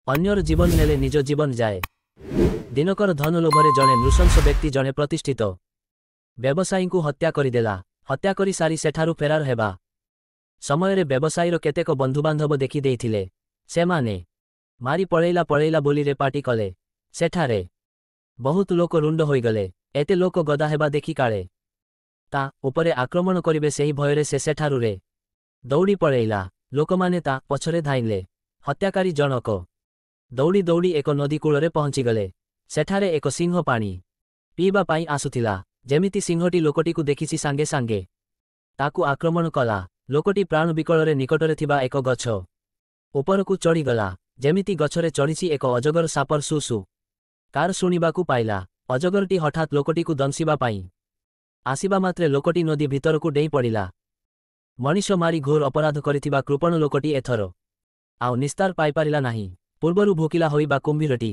अन्यर जीवन नेले निज जीवन जाए। दिनकर धन लोभरे जणे नृशंस व्यक्ति जणे प्रतिष्ठित व्यवसायी को हत्या करिदेला। हत्या करी सारी सेठारु फेरार हेबा समय रे व्यवसायीर केतेक बंधुबांधव देखि देइथिले। सेमाने मारी पळेइला बोली रे पाटी कले। सेठारे बहुत लोक रुंड होइगले। एते लोक गदा हेबा देखि काळे ता उपरे आक्रमण करिबे सेही भयरे से सेठारु रे दौड़ी पळेइला। लोकमाने ता पछरे धाइले। हत्याकारी जनक दौड़ी दौड़ी एक नदी कूଳରେ पहुँचीगले। सेठारे एक सिंह पानी पीबा पाई आसुथिला। जेमिति सिंहटी लोकटीकु देखिछि सांगे सांगे ताकु आक्रमण कला। लोकटी प्राण विकଳରେ निकटरे थिबा एक गछ उपरकु चढ़ीगला। जेमिति गछरे चढ़ीछि एक अजगर सापर सुसु कार शुणिबाकु पाइला। अजगरटी हठात लोकटीकु दंशिबा पाई आसिबा मात्रे लोकटी नदी भितरकु डेई पड़िला। मनीष मारी घोर अपराध करिथिबा कृपण लोकटी एथर आउ निस्तार पाइपारिला नाही। पूर्वरु भोकिला होइबा कुंभीरटी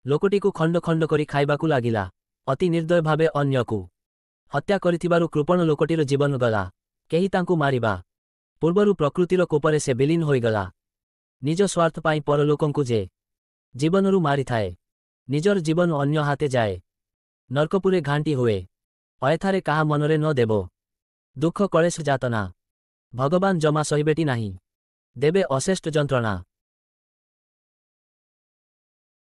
लोकटीकु खंड खंड करी खाइबाकु लागिला। अति निर्दय भावे अन्यकु हत्या करिथिबारु कृपण लोकटीर जीवन गला। केही तांकु मारिबा पूर्वरु प्रकृतिर कोपरे से विलीन होइगला। निज स्वार्थ पाई परलोकंकु जे जीवनरु मारि थाए निजर जीवन अन्य हाते जाए। नरकपुरे घांटी हुए अयथारे काहा मनरे न देबो। दुख कलेश जातना भगवान जमा सहिबेटी नाही देबे अशेष्ट जंत्रणा।